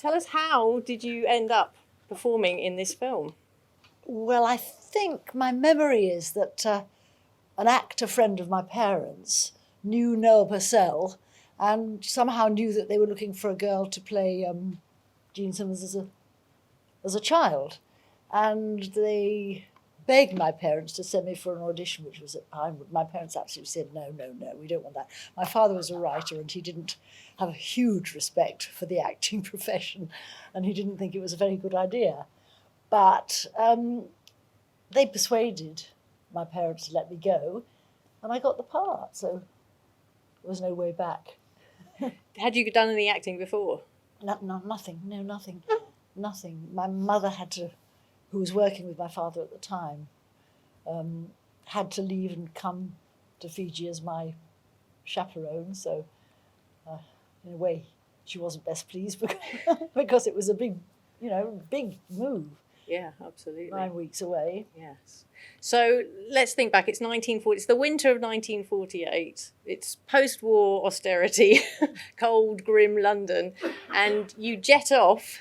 tell us, how did you end up performing in this film? Well, I think my memory is that an actor friend of my parents knew Noah Purcell and somehow knew that they were looking for a girl to play Jean Simmons as a child. And they begged my parents to send me for an audition, which was at Pinewood. My parents absolutely said, no, we don't want that. My father was a writer and he didn't have a huge respect for the acting profession and he didn't think it was a very good idea. But they persuaded my parents to let me go and I got the part, so there was no way back. Had you done any acting before? Nothing. My mother who was working with my father at the time, had to leave and come to Fiji as my chaperone. So, in a way, she wasn't best pleased because it was a big move. Yeah, absolutely. 9 weeks away. Yes. So let's think back. It's 1940. It's the winter of 1948. It's post-war austerity, cold, grim London, and you jet off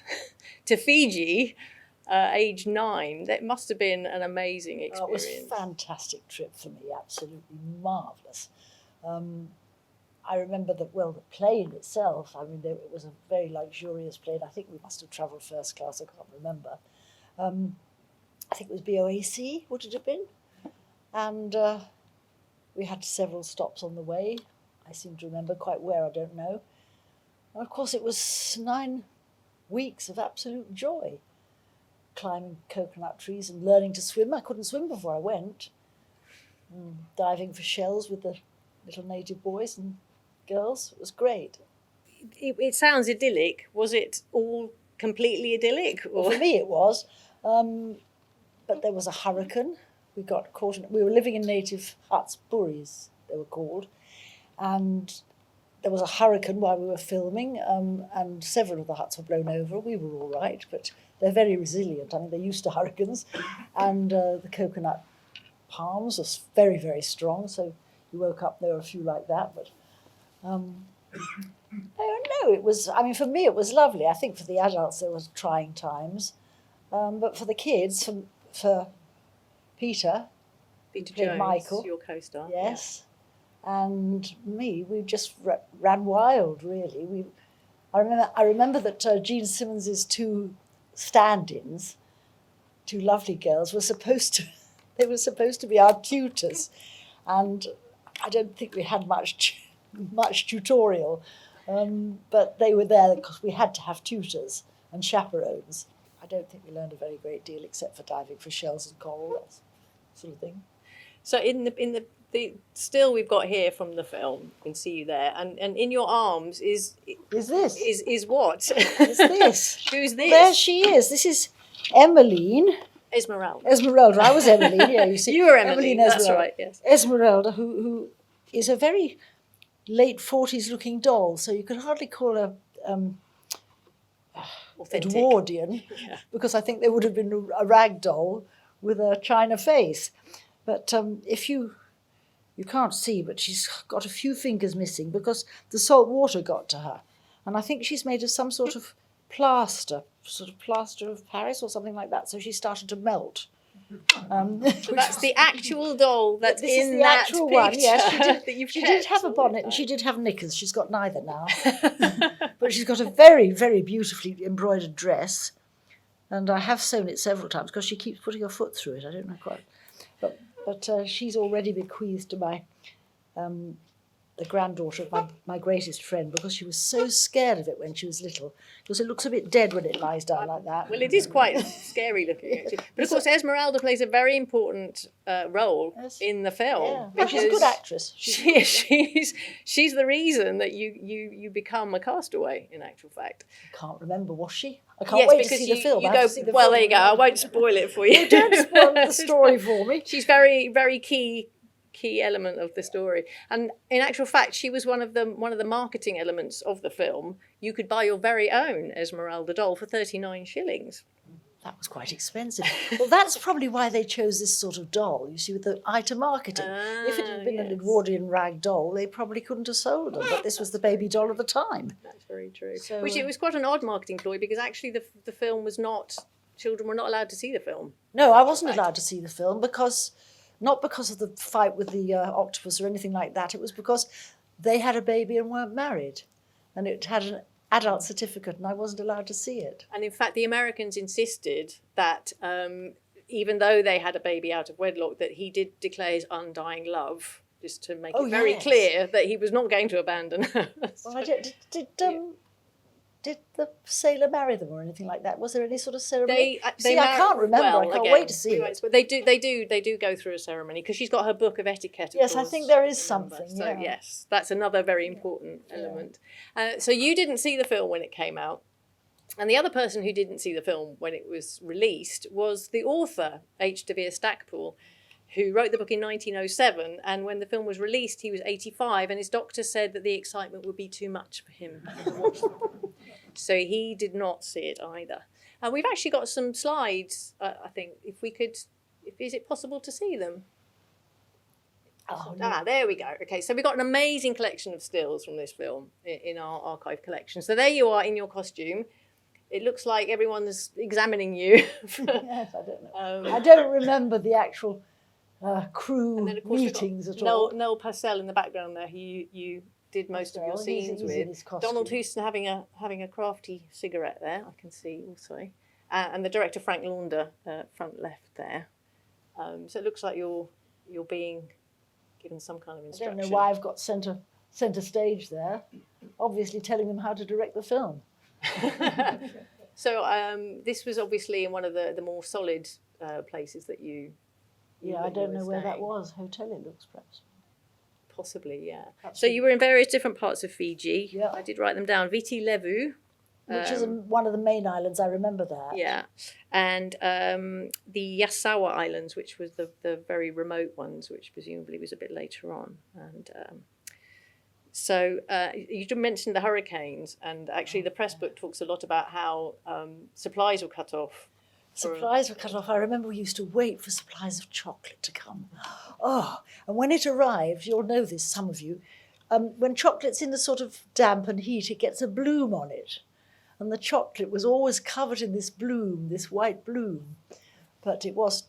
to Fiji. Age 9. That must have been an amazing experience. It was a fantastic trip for me, absolutely marvellous. I remember the plane itself, it was a very luxurious plane. I think we must have travelled first class, I can't remember. I think it was BOAC, would it have been? And we had several stops on the way. I seem to remember quite where, I don't know. And of course it was 9 weeks of absolute joy. Climbing coconut trees and learning to swim. I couldn't swim before I went. Diving for shells with the little native boys and girls. It was great. It sounds idyllic. Was it all completely idyllic? Or? Well, for me it was. But there was a hurricane. We got caught we were living in native huts, buris they were called. And there was a hurricane while we were filming, and several of the huts were blown over. We were all right, but they're very resilient. They're used to hurricanes. And the coconut palms are very, very strong. So you woke up, there were a few like that. But I don't know. It was, for me, it was lovely. I think for the adults, there was trying times. But for the kids, for Peter Jones, Michael, your co-star. Yes. Yeah. And me, we just ran wild, really. I remember that Jean Simmons's 2 stand-ins, 2 lovely girls, were supposed to be our tutors, and I don't think we had much tutorial, but they were there because we had to have tutors and chaperones. I don't think we learned a very great deal except for diving for shells and coral, that sort of thing. So in the still we've got here from the film, you can see you there, and in your arms is this? Is what? Is this? Who's this? There she is. This is Emmeline. Esmeralda. I was Emmeline. Yeah, you see. You were Emmeline. That's right. Yes. Esmeralda, who is a very late 40s looking doll, so you could hardly call her Edwardian, yeah. Because I think there would have been a rag doll with a china face. But if you can't see, but she's got a few fingers missing because the salt water got to her. And I think she's made of some sort of plaster of Paris or something like that. So she started to melt. So that's the actual doll that's in that picture one. Yes, she did have a bonnet and she did have knickers. She's got neither now. But she's got a very, very beautifully embroidered dress. And I have sewn it several times because she keeps putting her foot through it. I don't know quite. But she's already bequeathed to my the granddaughter of my greatest friend, because she was so scared of it when she was little, because it looks a bit dead when it lies down like that. Well, it is quite scary looking, actually. But of course, Esmeralda plays a very important role in the film. Yeah. Well, she's a good actress. She's the reason that you become a castaway, in actual fact. I can't remember, was she? I can't wait to see the film. Well, there you go. I won't spoil it for you. Don't spoil the story for me. She's very, very key element of the story, and in actual fact she was one of the marketing elements of the film. You could buy your very own Esmeralda doll for 39 shillings. that was quite expensive. Well, that's probably why they chose this sort of doll, you see, with the eye to marketing. If it had been an Edwardian rag doll, they probably couldn't have sold them, but this was the baby doll of the time. That's very true. So, Which it was quite an odd marketing ploy, because actually the film was not, children were not allowed to see the film. No, I wasn't allowed to see the film not because of the fight with the octopus or anything like that. It was because they had a baby and weren't married, and it had an adult certificate, and I wasn't allowed to see it. And in fact, the Americans insisted that even though they had a baby out of wedlock, that he did declare his undying love, just to make it very clear that he was not going to abandon her. Well, did the sailor marry them or anything like that? Was there any sort of ceremony? I can't remember. I can't wait to see it. But they do go through a ceremony, because she's got her book of etiquette. Yes, I think there is something. So yes, that's another very important element. So you didn't see the film when it came out, and the other person who didn't see the film when it was released was the author, H. de Vere Stackpole, who wrote the book in 1907, and when the film was released, he was 85, and his doctor said that the excitement would be too much for him to watch the film. So he did not see it either. And we've actually got some slides, I think, is it possible to see them? There we go. Okay, so we've got an amazing collection of stills from this film in our archive collection. So there you are in your costume. It looks like everyone's examining you. Yes, I don't know. I don't remember the actual crew and then, of course, meetings at all. Noel Purcell in the background there, you did most of your scenes with. Donald Houston having a crafty cigarette there, I can see also. And the director, Frank Launder, front left there. So it looks like you're being given some kind of instruction. I don't know why I've got centre stage there, obviously telling them how to direct the film. So this was obviously in one of the more solid places that you I don't know where that was. Hotel, it looks, perhaps. Possibly, yeah. Absolutely. So you were in various different parts of Fiji. Yeah. I did write them down. Viti Levu. Which is one of the main islands, I remember that. Yeah. And the Yasawa Islands, which was the very remote ones, which presumably was a bit later on. And so you mentioned the hurricanes, and actually the press book talks a lot about how supplies were cut off. Supplies were cut off. I remember we used to wait for supplies of chocolate to come. Oh, and when it arrived, you'll know this, some of you, when chocolate's in the sort of damp and heat, it gets a bloom on it. And the chocolate was always covered in this bloom, this white bloom. But it was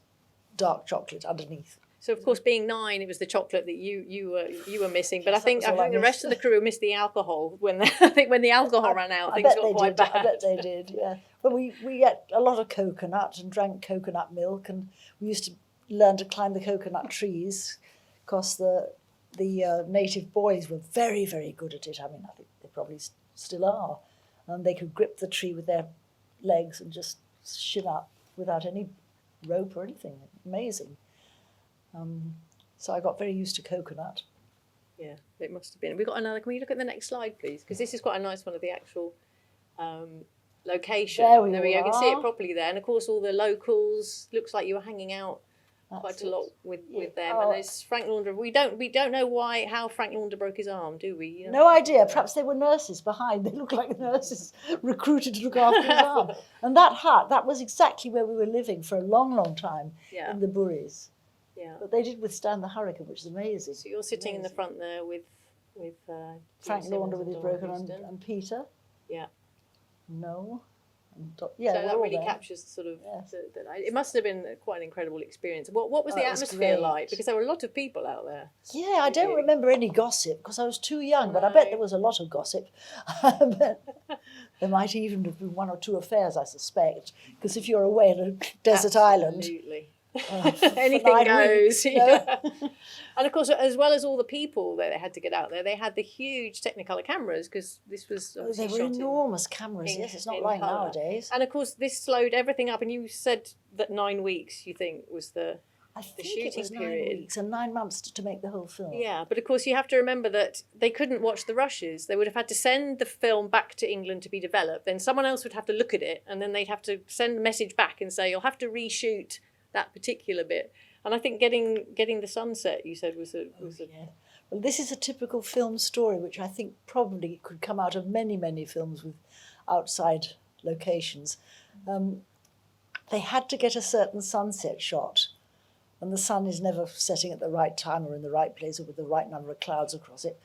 dark chocolate underneath. So of course, being 9, it was the chocolate that you were missing. But I think the rest of the crew missed the alcohol when the alcohol ran out. Things got quite bad. I bet they did. Yeah. Well, we ate a lot of coconut and drank coconut milk, and we used to learn to climb the coconut trees, because the native boys were very, very good at it. I mean, I think they probably still are. And they could grip the tree with their legs and just shin up without any rope or anything. Amazing. So I got very used to coconut. Yeah, it must have been. We've got another. Can we look at the next slide, please? Because this is quite a nice one of the actual location. There we go. are. You can see it properly there. And of course, all the locals. Looks like you were hanging out quite a lot with them. And there's Frank Launder. We don't know how Frank Launder broke his arm, do we? No idea. Perhaps they were nurses behind. They look like nurses recruited to look after his arm. And that hut, that was exactly where we were living for a long, long time in the Buris. Yeah. But they did withstand the hurricane, which is amazing. So you're sitting in the front there with Frank Launder with his broken arm and Peter. Yeah. No. So that really captures the sort of. Yes. It must have been quite an incredible experience. What was the atmosphere like? Because there were a lot of people out there. Yeah, I don't remember any gossip because I was too young, but I bet there was a lot of gossip. There might even have been 1 or 2 affairs, I suspect, because if you're away in a desert island. Absolutely. Anything goes. Yeah. And of course, as well as all the people that they had to get out there, they had the huge Technicolor cameras, because this was they were enormous cameras. Yes, it's not like nowadays. And of course, this slowed everything up. And you said that 9 weeks you think was the shooting it was 9 period. weeks and 9 months to make the whole film. Yeah, but of course you have to remember that they couldn't watch the rushes. They would have had to send the film back to England to be developed. Then someone else would have to look at it, and then they'd have to send a message back and say, you'll have to reshoot that particular bit. And I think getting the sunset, you said, was a Well, this is a typical film story, which I think probably could come out of many, many films with outside locations. they had to get a certain sunset shot, and the sun is never setting at the right time or in the right place or with the right number of clouds across it.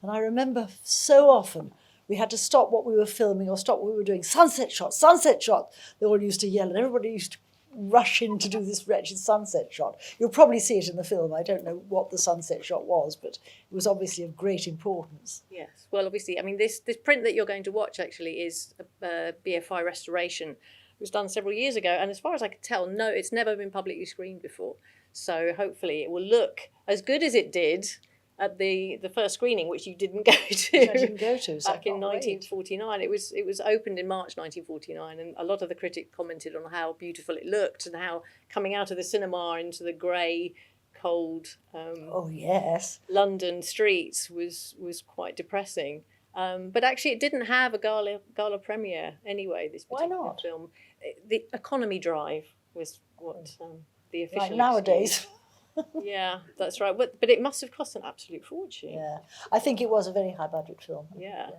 And I remember so often we had to stop what we were filming or stop what we were doing. Sunset shot, sunset shot. They all used to yell, and everybody used to rush in to do this wretched sunset shot. You'll probably see it in the film. I don't know what the sunset shot was, but it was obviously of great importance. Yes. Well, obviously, I mean, this print that you're going to watch actually is a BFI restoration. It was done several years ago, and as far as I can tell, no, it's never been publicly screened before. So hopefully it will look as good as it did at the first screening, which you didn't go to. Which I didn't go to. Back in 1949. It was opened in March 1949, and a lot of the critics commented on how beautiful it looked and how coming out of the cinema into the grey, cold oh yes, London streets was quite depressing. But actually it didn't have a gala premiere anyway, this particular film. The economy drive was what the official like nowadays. Yeah, that's right. But it must have cost an absolute fortune. Yeah, I think it was a very high budget film. Yeah.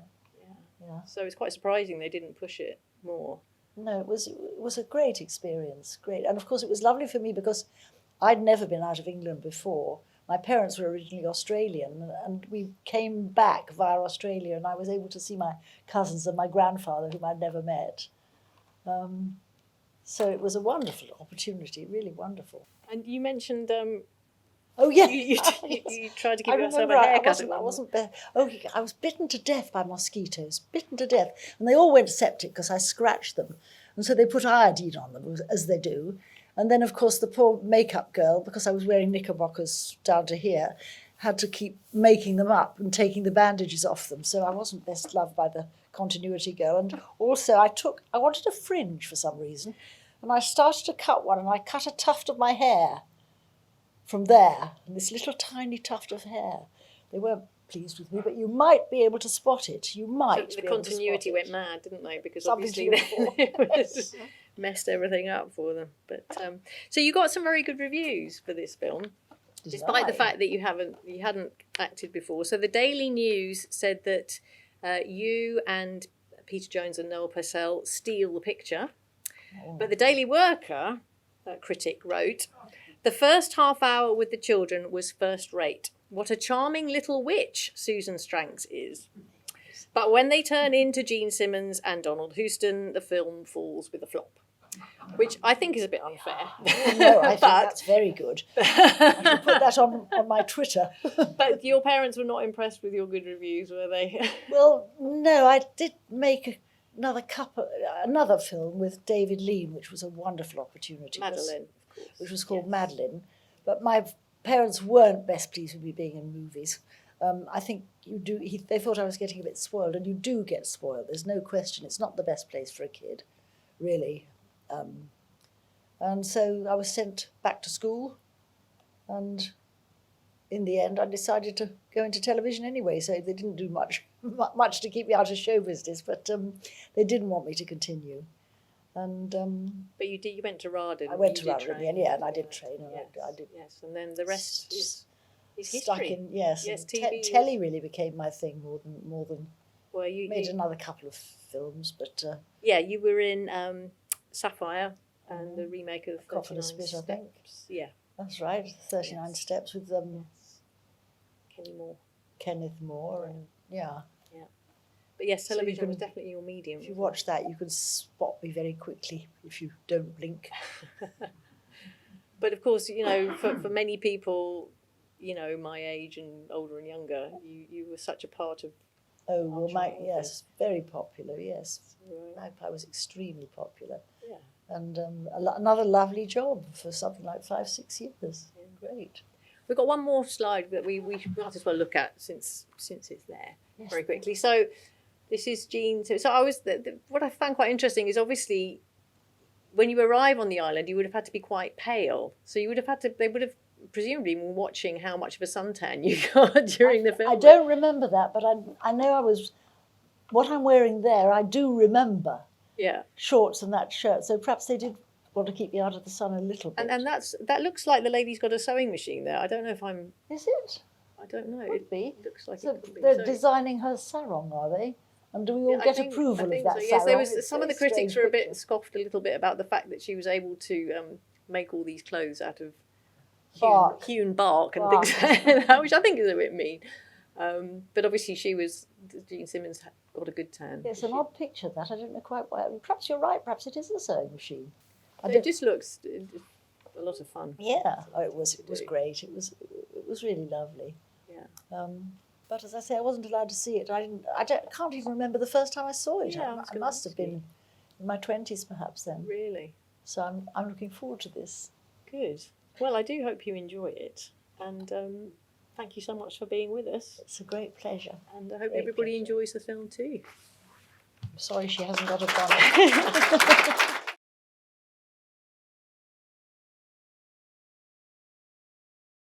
So it's quite surprising they didn't push it more. No, it was a great experience, great. And of course it was lovely for me because I'd never been out of England before. My parents were originally Australian, and we came back via Australia, and I was able to see my cousins and my grandfather, whom I'd never met. So it was a wonderful opportunity, really wonderful. And you mentioned oh yeah, you tried to give yourself a haircut. I was bitten to death by mosquitoes, bitten to death, and they all went septic because I scratched them, and so they put iodine on them as they do, and then of course the poor makeup girl, because I was wearing knickerbockers down to here, had to keep making them up and taking the bandages off them. So I wasn't best loved by the continuity girl, and also I wanted a fringe for some reason, and I started to cut one, and I cut a tuft of my hair from there, and this little tiny tuft of hair. They weren't pleased with me, but you might be able to spot it. You might. So the continuity went mad, didn't they? Because Something obviously it messed everything up for them. But so you got some very good reviews for this film, despite the fact that you hadn't acted before. So the Daily News said that you and Peter Jones and Noel Purcell steal the picture. But the Daily Worker critic wrote, "The first half hour with the children was first rate. What a charming little witch Susan Stranks is. But when they turn into Gene Simmons and Donald Houston, the film falls with a flop." Which I think is a bit unfair. No, I think that's very good. I should put that on my Twitter. But your parents were not impressed with your good reviews, were they? Well, no, I did make another film with David Lean, which was a wonderful opportunity. Madeline, of course. Which was called Madeline. But my parents weren't best pleased with me being in movies. I think they thought I was getting a bit spoiled, and you do get spoiled. There's no question. It's not the best place for a kid, really. And so I was sent back to school, and in the end I decided to go into television anyway, so they didn't do much to keep me out of show business, but they didn't want me to continue. And but you went to Rawdon. I went to Rawdon in the end, and I did train, and I did. Yes, and then the rest is stuck history. in. Yes, TV telly really became my thing more than. Well, you made another couple of films, but yeah, you were in Sapphire and the remake of Cough and a Spit, I think. Yeah, that's right. 39 Steps with Kenneth Moore, and yeah. But yes, television was definitely your medium. If you watch that, you can spot me very quickly if you don't blink. But of course, for many people, my age and older and younger, you were such a part of. Oh well, yes, very popular. Yes, I was extremely popular. Yeah, and another lovely job for something like 5-6 years. Yeah. Great. We've got one more slide that we might as well look at since it's there very quickly. So this is Gene. So I was what I found quite interesting is obviously when you arrive on the island, you would have had to be quite pale. So you would have had to. They would have presumably been watching how much of a suntan you got during the film. I don't remember that, but I know I was. What I'm wearing there, I do remember. Yeah. Shorts and that shirt. So perhaps they did want to keep me out of the sun a little bit. And that looks like the lady's got a sewing machine there. I don't know if I'm. Is it? I don't know. Could be. It looks like so it could be. They're designing her sarong, are they? And do we all I get think- approval I think of that? so. Yes, there Cyril? was It's some of the very critics strange were a bit picture. scoffed a little bit about the fact that she was able to make all these clothes out of Bark. hewn bark and Bark. things like that, which I think is a bit mean. But obviously Jean Simmons got a good tan. It's an odd picture, that. I don't know quite why. Perhaps you're right. Perhaps it is a sewing machine. It just looks a lot of fun. Yeah, oh, it was do. great. It was really lovely. Yeah. But as I say, I wasn't allowed to see it. I can't even remember the first time I saw it. Yeah, I was I gonna must have ask you. been in my 20s perhaps then. Really So I'm looking forward to this. good. Well, I do hope you enjoy it, and thank you so much for being with us. It's a great pleasure. And I hope Great everybody pleasure. enjoys the film too. I'm sorry she hasn't got a bonnet.